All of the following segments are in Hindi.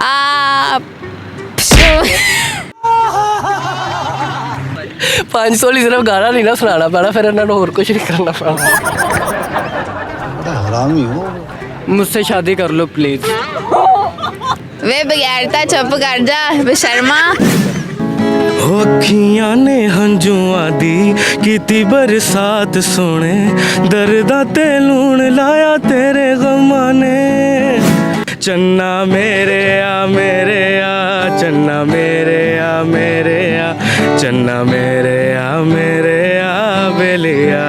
आप 500 ਲਈ ਸਿਰਫ ਗਾਣਾ ਨਹੀਂ ਨਾ ਸੁਣਾਉਣਾ ਪੈਣਾ, ਫਿਰ ਇਹਨਾਂ ਨੂੰ ਹੋਰ ਕੁਝ ਨਹੀਂ ਕਰਨਾ ਪੈਣਾ। बड़ा हरामी हो। मुझसे शादी कर लो प्लीज। वे बगैरता चुप कर जा बेशर्मा। अखियां ने हंजुआं दी कीती बरसात सोने, दर्दा ते लूण लाया तेरे गमां ने। चन्ना मेरे आ चन्ना मेरे आ चन्ना मेरे आ बेलिया।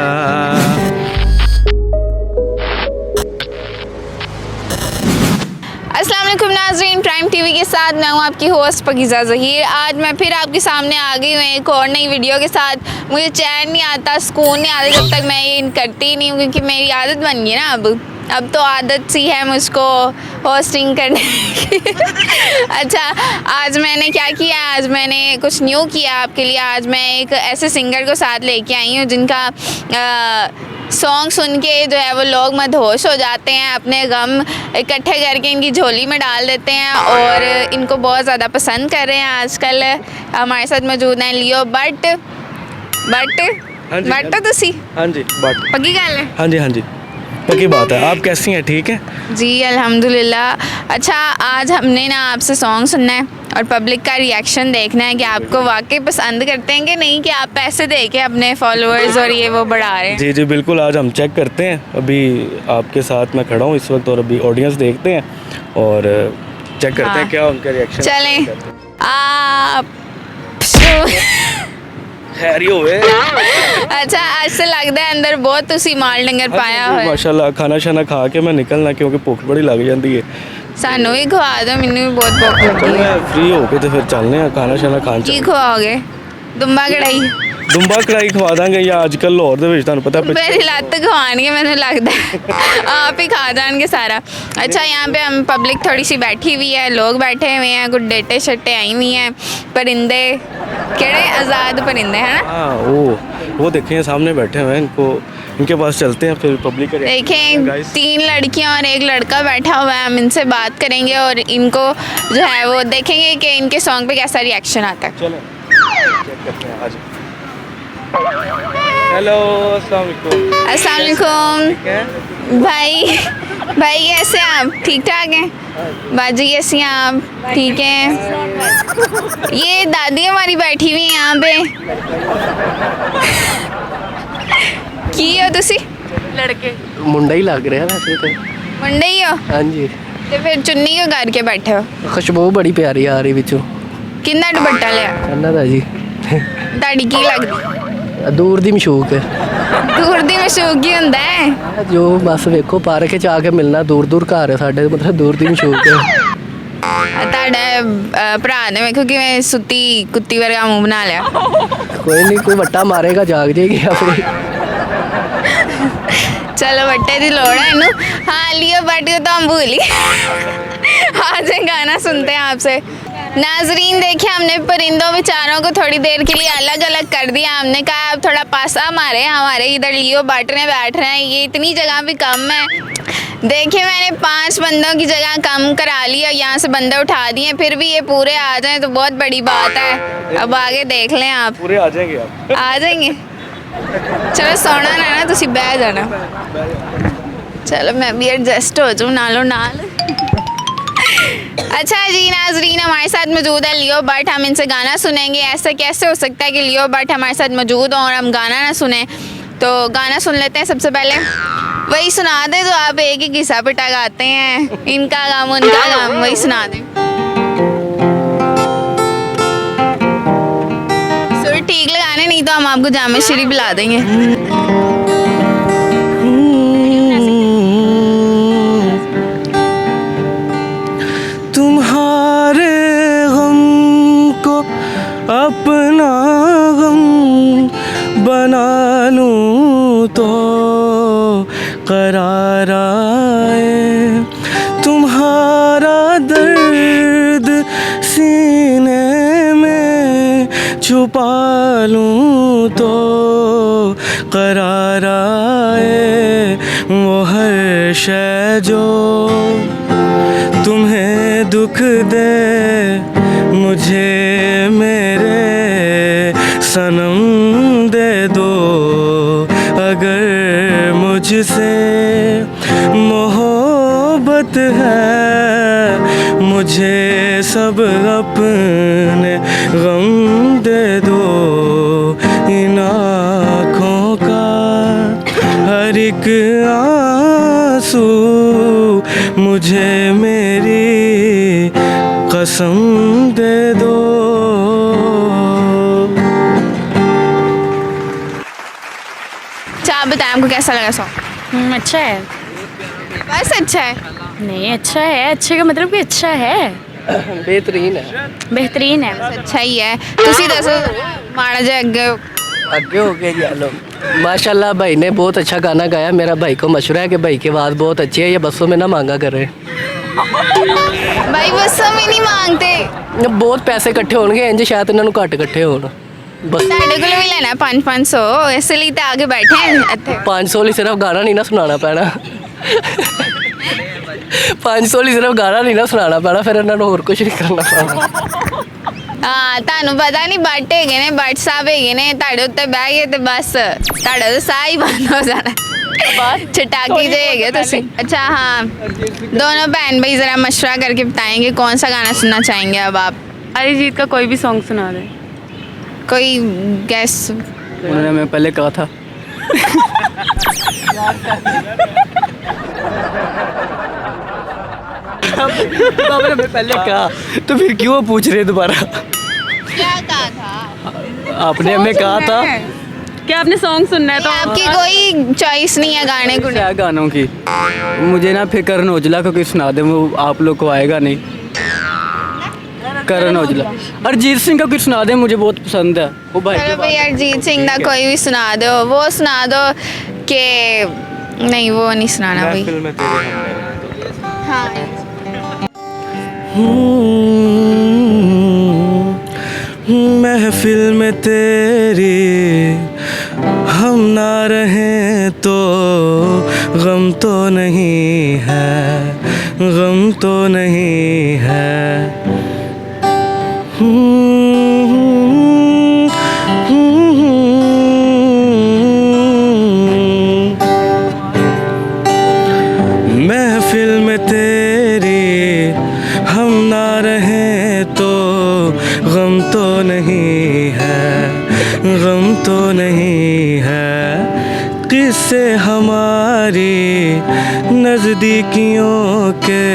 अस्सलाम वालेकुम नाज़रीन, प्राइम टीवी के साथ मैं हूँ आपकी होस्ट पकीज़ा ज़हीर। आज मैं फिर आपके सामने आ गई हूँ एक और नई वीडियो के साथ। मुझे चैन नहीं आता, सुकून नहीं आता जब तक मैं ये करती ही नहीं हूँ, क्योंकि मेरी आदत बन गई ना। अब तो आदत सी है मुझको होस्टिंग करने की। अच्छा, आज मैंने क्या किया, आज मैंने कुछ न्यू किया आपके लिए। आज मैं एक ऐसे सिंगर को साथ लेके आई हूँ जिनका सॉन्ग सुन के जो है वो लोग मदहोश हो जाते हैं, अपने गम इकट्ठे करके इनकी झोली में डाल देते हैं और इनको बहुत ज़्यादा पसंद कर रहे हैं। आजकल हमारे साथ मौजूद हैं लियो बट तो तुसी हाँ जी बट पक्की गल है। हाँ जी पक्की बात है। आप कैसी हैं? ठीक है जी अल्हम्दुलिल्लाह। अच्छा, आज हमने ना आपसे सॉन्ग सुनना है और पब्लिक का रिएक्शन देखना है कि आपको वाकई पसंद करते हैं कि नहीं, कि आप पैसे दे के अपने फॉलोअर्स और ये वो बढ़ा रहे हैं। जी बिल्कुल, आज हम चेक करते हैं। अभी आपके साथ मैं खड़ा हूँ इस वक्त और अभी ऑडियंस देखते हैं और चेक करते हैं क्या उनका रिएक्शन। चलें आप खैरी होवे। अच्छा, आज से लगता है अंदर बहुत तुसी माल डंगर पाया हुआ है। माशाल्लाह, खाना शाना खा के मैं निकलना क्योंकि भुख बड़ी लग जाती है। सानू भी खवा दो, मैनू भी बहुत भुख लगती है। मैं फ्री होके तो फिर चलने हैं खाना शाना खान। की खवाओगे? दुम्बा कढ़ाई? दुम्बा कढ़ाई खवा देंगे या आजकल लाहौर दे विच तुहानू पता मेरी लत्त खवाएंगे, मैंने लगता है आप ही खा जाएंगे सारा। अच्छा, यहाँ पे हम पब्लिक थोड़ी सी बैठी हुई है, लोग बैठे हुए हैं, कुछ डेटे शटे आई हुई हैं, परिंदे केड़े आज़ाद परिंदे हैं ना। हाँ, वो देखें सामने बैठे हुए हैं, इनके पास चलते हैं फिर पब्लिक का। देखें 3 लड़कियां और 1 लड़का बैठा हुआ है, हम इनसे बात करेंगे और इनको जो है वो देखेंगे कि इनके सॉन्ग पे कैसा रिएक्शन आता है। चलें चेक करते हैं। आज हेलो, अस्सलाम वालेकुम। अस्सलाम वालेकुम भाई कैसे हैं आप? ठीक ठाक हैं? बाजी कैसी हैं आप? ठीक हैं। ये दादी हमारी बैठी हुई हैं यहाँ पे। की हो तुसी? लड़के मुंडा ही लग रहा वैसे तो। मुंडे ही हो? हाँ जी। तो फिर चुन्नी क्यों करके बैठे हो? खुशबू बड़ी प्यारी आ रही विचों। किन्ना दुपट्टा लिया? ਇਹਨਾਂ ਦਾ ਜੀ ਤੁਹਾਡੀ ਕੀ ਲੱਗਦੀ? ਦੂਰ ਦੀ ਮਸ਼ੂਕ ਹੈ ਦੂਰ ਦੀ ਮਸ਼ੂਕ ਹੀ ਹੁੰਦਾ ਹੈ। ਜੋ ਬਸ ਵੇਖੋ ਪਾਰਕ 'ਚ ਆ ਕੇ ਮਿਲਣਾ, ਦੂਰ ਦੂਰ ਘਰ ਹੈ ਸਾਡੇ, ਮਤਲਬ ਦੂਰ ਦੀ ਮਸ਼ੂਕ ਹੈ। ਤੁਹਾਡਾ ਭਰਾ ਨੇ ਵੇਖੋ ਕਿਵੇਂ ਸੁੱਤੀ ਕੁੱਤੀ ਵਰਗਾ ਮੂੰਹ ਬਣਾ ਲਿਆ। ਕੋਈ ਨਹੀਂ, ਕੋਈ ਵੱਟਾ ਮਾਰੇਗਾ ਜਾਗ ਜਾਏਗੀ ਆਪਣੀ। चलो बट्टे की लोड़ है इनू। हाँ लियो बट तो हम भूल ही। आज गाना सुनते हैं आपसे। नाजरीन देखिए, हमने परिंदों बेचारों को थोड़ी देर के लिए अलग अलग कर दिया। हमने कहा अब थोड़ा पासा मारे, हमारे इधर लियो बट ने बैठ रहे हैं, ये इतनी जगह भी कम है। देखिए मैंने 5 बंदों की जगह कम करा ली और यहाँ से बंदे उठा दिए, फिर भी ये पूरे आ जाएं तो बहुत बड़ी बात है। अब आगे देख लें आप। पूरे आ जाएंगे आप? आ जाएंगे। चलो सोना ना तुसी बह जाना। चलो मैं भी एडजस्ट हो जाऊँ नालों नाल। अच्छा जी नाजरीन, हमारे साथ मौजूद है लियो बट। हम इनसे गाना सुनेंगे। ऐसा कैसे हो सकता है कि लियो बट हमारे साथ मौजूद हों और हम गाना ना सुने? तो गाना सुन लेते हैं। सबसे पहले वही सुना दें जो आप एक ही घिसा पिटा गाते हैं, इनका काम उनका काम, वही सुना दें। सुर ठीक लगाने, नहीं तो हम आपको जामे श्री पिला देंगे। तुम्हारे गम को अपना गम बना लूं तो करार आए, तुम्हारा दर्द सीने में छुपा लूं तो करार आए। वो हर शय जो तुम्हें दुख दुख दे मुझे मेरे सनम दे दो, अगर मुझसे मोहब्बत है मुझे सब अपने गम दे दो, इन आँखों का हर एक आंसू मुझे मेरी कसम दे दो। अच्छा आप बताएं आपको कैसा लगा सॉन्ग? अच्छा है। बस अच्छा है? नहीं अच्छा है, अच्छे का मतलब कि अच्छा है, बेहतरीन है। बेहतरीन है। अच्छा ही है। ਤੁਸੀਂ ਦੱਸੋ ਮਾੜਾ ਜਿਹਾ ਅੱਗੇ आगे हो गए चलो। माशाल्लाह भाई ने बहुत अच्छा गाना गाया। मेरा भाई को मशवरा है कि भाई की आवाज़ बहुत अच्छी है, ये बसों में ना मांगा करे। भाई बस हम ही नहीं मांगते। बहुत पैसे इकट्ठे होंगे इंज शायद इन्हों घट इकट्ठे होण बस। ਤੁਹਾਡੇ ਕੋਲ ਵੀ ਲੈਣਾ 500 ਇਸ ਲਈ ਤਾਂ ਆਗੇ ਬੈਠੇ ਹਾਂ ਇੱਥੇ। 500 ਲਈ ਸਿਰਫ ਗਾਣਾ ਨਹੀਂ ਨਾ ਸੁਣਾਉਣਾ ਪੈਣਾ। 500 ਲਈ ਸਿਰਫ ਗਾਣਾ ਨਹੀਂ ਨਾ ਸੁਣਾਉਣਾ ਪੈਣਾ, ਫਿਰ ਇਹਨਾਂ ਨੂੰ ਹੋਰ ਕੁਝ ਨਹੀਂ ਕਰਨਾ ਪੈਣਾ। ਹਾਂ ਤੁਹਾਨੂੰ ਪਤਾ ਨਹੀਂ ਬੱਟ ਹੈਗੇ ਨੇ, ਬੱਟ ਸਾਹਿਬ ਹੈਗੇ ਨੇ, ਤੁਹਾਡੇ ਉੱਤੇ ਬਹਿ ਗਏ ਤੇ ਬਸ ਤੁਹਾਡਾ ਤਾਂ ਸਾਹ ਹੀ ਬੰਦ ਹੋ ਜਾਣਾ। चटाकी जाएगा तो अच्छा हाँ दोनों बहन भाई ज़रा मशवरा करके बताएंगे कौन सा गाना सुनना चाहेंगे अब आप? अरिजीत का कोई भी सॉन्ग सुना दे। कोई गैस उन्होंने मैं पहले कहा था। मैं पहले कहा तो फिर क्यों पूछ रहे दोबारा? क्या कहा था आपने हमें कहा था क्या आपने सॉन्ग सुनना है तो आपकी कोई चॉइस नहीं है गाने को? क्या गानों की? मुझे ना फिर करण औजला को कोई सुना दे, वो आप लोग को आएगा नहीं। करण औजला, अरिजीत सिंह का कुछ सुना दे, मुझे बहुत पसंद है वो भाई। चलो भाई अरिजीत सिंह का कोई भी सुना दो, वो सुना दो कि नहीं वो नहीं सुनाना भाई। महफिल में तेरे हमने हाँ महफिल में तेरी हम ना रहें तो गम तो नहीं है, गम तो नहीं है। महफिल में तेरी हम ना रहें तो गम तो नहीं है, गम तो नहीं है। किस्से हमारी नज़दीकियों के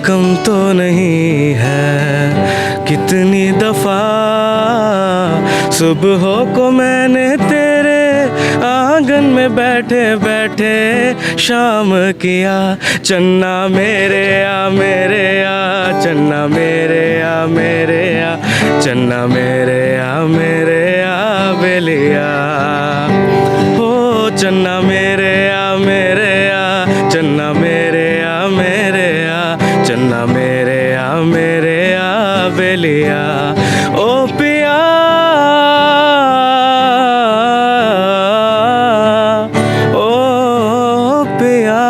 कम तो नहीं है। कितनी दफ़ा सुबहों को मैंने तेरे आंगन में बैठे बैठे शाम किया। चन्ना मेरे आ मेरे आ, चन्ना मेरे आ मेरे आ, चन्ना मेरे आ मेरे आ बेलिया। हो चन्ना मेरे आ मेरे आ, चन्ना मेरे आ मेरे आ, चन्ना मेरे आ मेरे आ बेलिया। ओ पिया ओ पिया।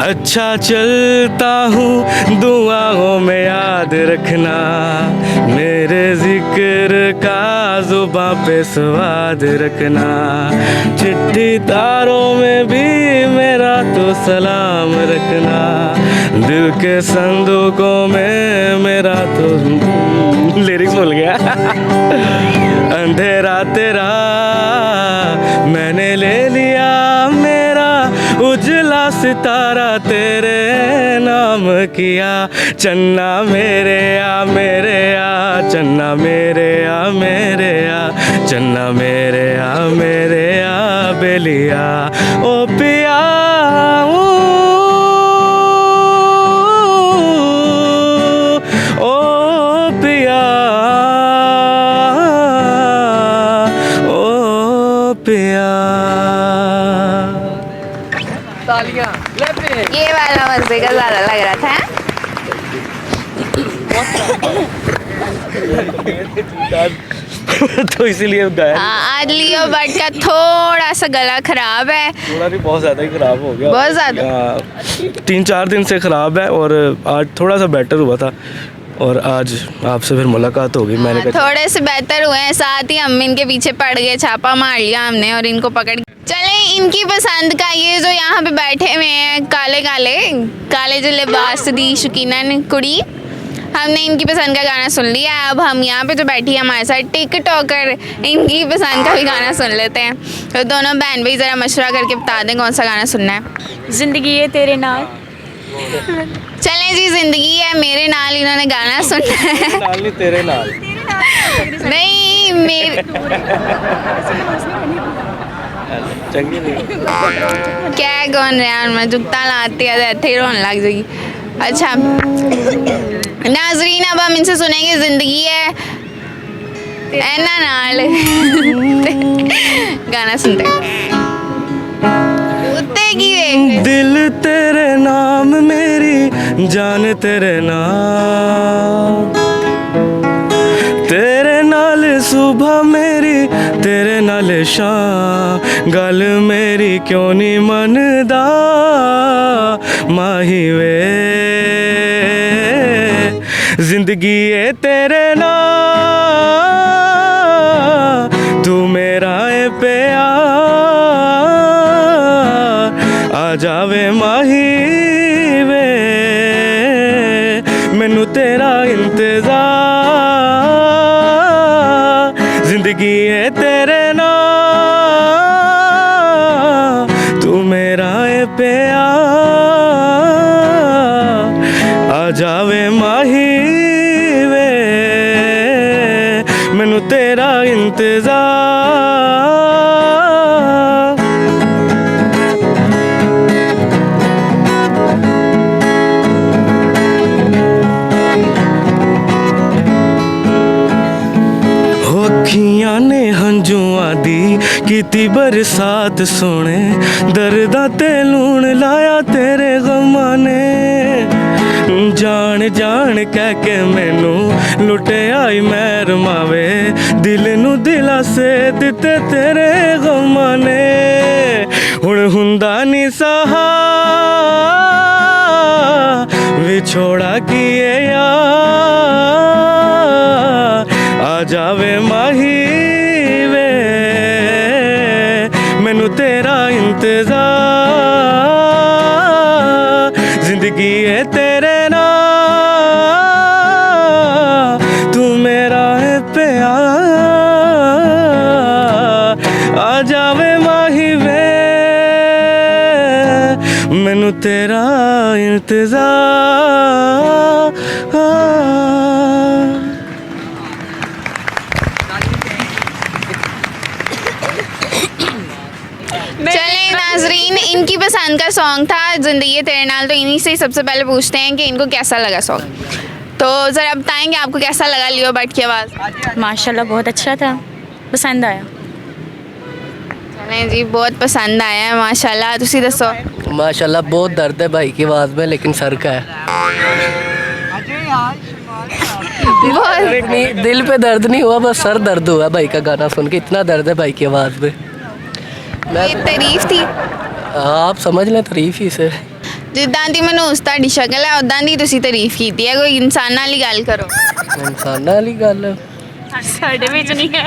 अच्छा चलता हूँ दुआओं में याद रखना, मेरे जिक्र का जुबां पे स्वाद रखना। चिट्ठी तारों में भी मेरा तो सलाम रखना, दिल के संदूकों में मेरा तो लिरिक्स भूल गया। अंधेरा तेरा मैंने ले लिया, मेरा उजला सितारा तेरे नाम किया। चन्ना मेरे आ मेरे आ, चन्ना मेरे आ मेरे आ, चन्ना मेरे आ मेरे आ बेलिया। ओ पिया ओ पिया ओ पिया। ये वाला मजे का ज़्यादा लग रहा था। तो इसीलिए गाया हाँ, आज लियो बट का थोड़ा सा गला खराब है, थोड़ा नहीं, बहुत ज़्यादा ही ख़राब हो गया, बहुत ज़्यादा। 3-4 दिन से ख़राब है और आज थोड़ा सा बेटर हुआ था और आज आपसे फिर मुलाकात हो गई। मैंने कहा थोड़े से बेहतर हुए हैं, साथ ही हम इनके पीछे पड़ गए, छापा मार लिया हमने और इनको पकड़। चले इनकी पसंद का ये जो यहाँ पे बैठे हुए हैं काले काले काले जो लिबास दी शकीना ने कुड़ी, हमने इनकी पसंद का गाना सुन लिया। अब हम यहाँ पे जो बैठी है हमारे साथ टिकटॉकर, इनकी पसंद का भी गाना सुन लेते हैं। तो दोनों बहन भाई ज़रा मशवरा करके बता दें कौन सा गाना सुनना है। जिंदगी है तेरे नाल। चलें जी, ज़िंदगी है मेरे नाल इन्होंने गाना सुनना है। नाल नहीं तेरे नाल, नहीं मेरे चंगी नहीं। क्या कौन रहा मैं जुगता लाती है इतने ही रोने लग जाएगी। अच्छा नाजरीन, अब हम इनसे सुनेंगे ज़िंदगी है ऐना नाल गाना सुनते कुत्ते की वे। दिल तेरे नाम मेरी जान तेरे नाम, तेरे नाल सुबह मेरी तेरे नाल शाम, गल मेरी क्यों नहीं मनदा माही वे, जिंदगी है तेरे नाल तू मेरा है प्यार, आ जावे माही वे मैनू तेरा इंतजार, जिंदगी है तेरे नाल तू मेरा है प्यार, आ जावे माही वे मैनू तेरा इंतजार। अखियां ने हंजुआं दी कीती बरसात सोने, दर्दां ते लूण लाया तेरे गमां ने, जान जान कह के मैनू लुटे आई मैर मावे, दिल नू दिलासे दिते तेरे गमां ने, हुण हुंदा नी सहा विछोड़ा किए यार, आ जावे माही वे मैनू तेरा इंतजार, जिंदगी है तेरे नाल तू मेरा है प्यार, आ जावे माही वे मैनू तेरा इंतजार। चलें नाजरीन, इनकी पसंद का सॉन्ग था ज़िंदगी तेरे नाल। तो इन्हीं से ही सबसे पहले पूछते हैं कि इनको कैसा लगा सॉन्ग। तो ज़रा बताएंगे आपको कैसा लगा लियो भट्ट की आवाज़। माशाल्लाह बहुत अच्छा था, पसंद आया। चलें जी, बहुत पसंद आया है माशाल्लाह। तुसी दसो। माशाल्लाह बहुत दर्द है भाई की आवाज़ में, लेकिन सर का है। बहुत दिल पे दर्द नहीं हुआ, बस सर दर्द हुआ भाई का गाना सुन के, इतना दर्द है भाई की आवाज़ में। ये तारीफ थी, आप समझ लें तारीफ ही से। जिद्दां दी मनूस तुहाडी शक्ल है उदां दी तुसी तारीफ कीती है। कोई इंसान वाली गल करो। इंसाना वाली गल साढ़े विच नहीं है।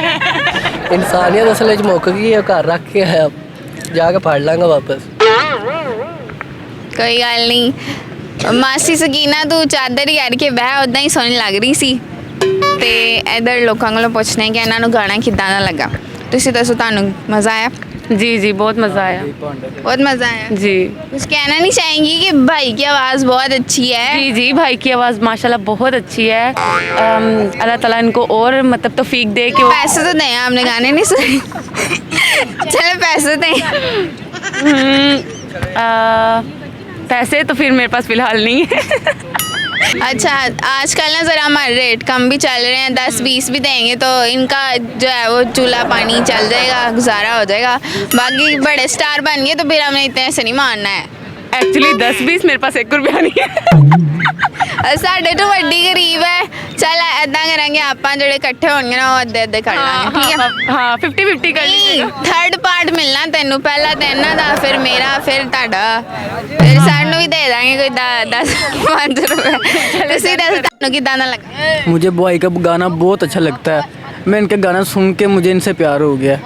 इंसानियत असल च मुक गई है, घर रख के है, अब जाके पढ़ लांगा वापस। कोई गल नहीं। मासी सकीना तू चादर ही करके बह उदां ही सोहनी लग रही सी। ते इधर लोगों को पुछने कि इन्होंने गाना किद्दां दा लगा। तुसी दसो तुहानू मज़ा आया? जी जी बहुत मज़ा आया। बहुत मज़ा आया जी कुछ कहना नहीं चाहेंगी कि भाई की आवाज़ बहुत अच्छी है? जी जी भाई की आवाज़ माशाल्लाह बहुत अच्छी है। अल्लाह ताला इनको और मतलब तौफीक दे कि वो पैसे तो दें, आपने गाने नहीं सुने। चलो पैसे दें। पैसे तो फिर मेरे पास फ़िलहाल नहीं है। अच्छा आजकल ना ज़रा हमारे रेट कम भी चल रहे हैं, 10-20 भी देंगे तो इनका जो है वो चूल्हा पानी चल जाएगा, गुजारा हो जाएगा। बाकी बड़े स्टार बन गए तो फिर हमने इतने ऐसे नहीं मानना है। एक्चुअली 10-20 मेरे पास 1 रुपया नहीं है। ਸਾਡੇ ਤੋਂ ਵੱਡੀ ਗਰੀਬ ਹੈ। ਚੱਲ ਐਦਾਂ ਕਰਾਂਗੇ ਆਪਾਂ ਜਿਹੜੇ ਇਕੱਠੇ ਹੋਣਗੇ ਨਾ ਉਹ ਅੱਧੇ ਅੱਧੇ ਕਰ ਲਾਂਗੇ ਠੀਕ ਹੈ। हाँ 50-50 कर लीजिएगा। ਥਰਡ ਪਾਰਟ ਮਿਲਣਾ ਤੈਨੂੰ ਪਹਿਲਾਂ ਤਾਂ ਇਹਨਾਂ ਦਾ ਫਿਰ ਮੇਰਾ ਫਿਰ ਤੁਹਾਡਾ ਫਿਰ ਸਾਨੂੰ ਵੀ ਦੇ ਦਾਂਗੇ ਕੋਈ 10-5 ਰੁਪਏ ਤੁਸੀਂ ਦੱਸੋ ਤੁਹਾਨੂੰ ਕਿਦਾਂ ਦਾ ਲੱਗਾ। मुझे बॉय का गाना बहुत अच्छा लगता है। मैं इनका गाना सुन के मुझे इनसे प्यार हो गया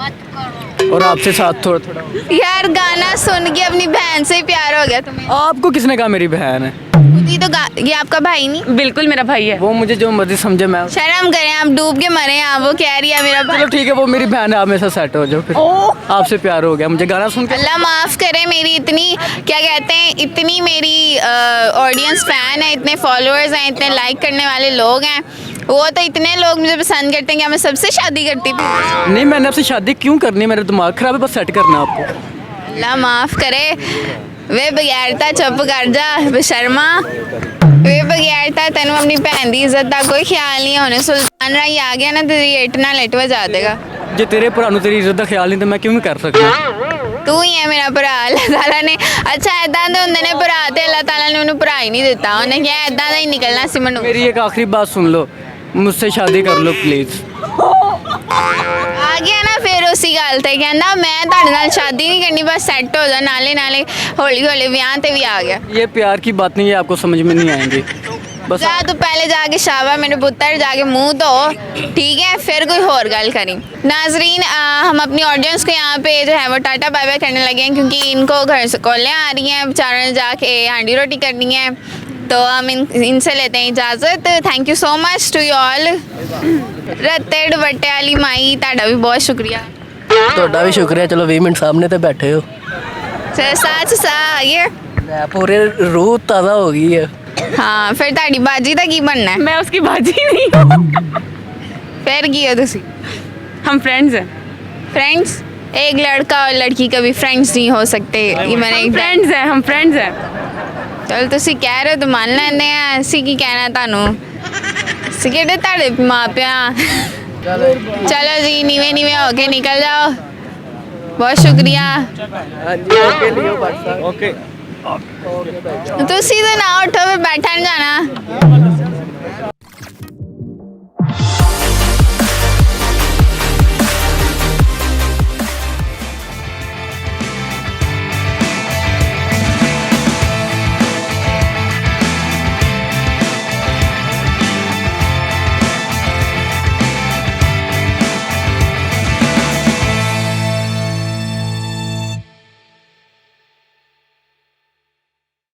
और आपसे साथ थोड़ा थोड़ा। यार गाना सुन के अपनी बहन से ही प्यार हो गया तुम्हें। आपको किसने कहा मेरी बहन है? खुद ही तो ये आपका भाई नहीं। बिल्कुल मेरा भाई है। वो मुझे जो मर्जी समझे मैं। शर्म करें आप डूब के मरे हैं वो कह रही है मेरा भाई। चलो ठीक है वो मेरी बहन है आप मेरे साथ सेट हो जाओ फिर। आपसे प्यार हो गया मुझे गाना सुन के। अल्लाह माफ़ करे मेरी इतनी क्या कहते हैं इतनी मेरी ऑडियंस फ़ैन है इतने फॉलोअर्स हैं इतने लाइक करने वाले लोग हैं वो तो इतने लोग मुझे पसंद करते हैं कि मैं सबसे शादी करती थी। नहीं मैंने आपसे शादी क्यों करनी है मेरा दिमाग खराब है बस सेट करना है आपको। अल्लाह माफ़ करे वे बगैरता चुप कर जा बेशर्मा वे बगैरता तेनों अपनी भैन की इज्जत का कोई ख्याल नहीं होने सुल्तान राही आ गया ना तेरी इट ना लिट वजा देगा। जे तेरे भरा नूं तेरी इज्जत का ख्याल नहीं तो मैं क्यों नहीं कर सकता। तू ही है मेरा भरा अल्लाह ताला ने अच्छा इदां दे हुंदे ने भरा ते अल्लाह ताला ने उन्हें भरा ही नहीं दिता उन्हें क्या इदां दा ही निकलना सी मैनूं। मेरी एक आखिरी बात सुन लो मुझसे शादी कर लो प्लीज़। आ गया ना फिर उसी गल ते कहंदा मैं तुहाडे नाल शादी नहीं करनी बस सेट हो जा नाले नाले हौली हौली ब्याह ते भी आ गया। ये प्यार की बात नहीं है आपको समझ में नहीं आएंगी बस। जा तू पहले जाके शाबा मेरे पुत्र जाके मुंह धो ठीक है फिर कोई और गल करी। नाजरीन हम अपनी ऑडियंस को यहाँ पे जो है वो टाटा बाय बाय करने लगे हैं क्योंकि इनको घर से कॉलें आ रही हैं बेचारों ने जाके हांडी रोटी करनी है तो हम इनसे लेते हैं इजाज़त। Thank you so much to you all. रत्ते दुपट्टे वाली माई ਤੁਹਾਡਾ भी बहुत शुक्रिया। ਤੁਹਾਡਾ ਵੀ ਸ਼ੁਕਰੀਆ ਚਲੋ 20 ਮਿੰਟ ਸਾਹਮਣੇ ਤੇ ਬੈਠੇ ਹੋ। सच सा ये ਮੈਂ ਪੂਰੇ ਰੂਹ ਤਾਜ਼ਾ ਹੋ ਗਈ ਹੈ। हाँ फिर ਤੁਹਾਡੀ ਬਾਜੀ ਦਾ ਕੀ ਬਣਨਾ ਹੈ। मैं उसकी बाजी नहीं हूँ। फिर की हो ਤੁਸੀਂ हम फ्रेंड्स हैं। फ्रेंड्स एक लड़का और लड़की कभी फ्रेंड्स नहीं हो सकते ये मैंने एक फ्रेंड्स हैं हम फ्रेंड्स हैं। ਚਲ ਤੁਸੀਂ ਕਹਿ ਰਹੇ ਹੋ ਤਾਂ ਮੰਨ ਲੈਂਦੇ ਆ ਅਸੀਂ ਕੀ ਕਹਿਣਾ ਤੁਹਾਨੂੰ ਅਸੀਂ ਕਿਹੜੇ ਤੁਹਾਡੇ ਮਾਂ ਪਿਆਂ। ਚਲੋ ਜੀ ਨੀਵੇਂ ਨੀਵੇਂ ਹੋ ਕੇ ਨਿਕਲ ਜਾਓ ਬਹੁਤ ਸ਼ੁਕਰੀਆ। ਹਾਂਜੀ ਓਕੇ ਲਿਓ ਬਾਕੀ ओके ਤੁਸੀਂ ਤਾਂ ਨਾ ਉੱਠੋ ਫਿਰ ਬੈਠਣ ਜਾਣਾ।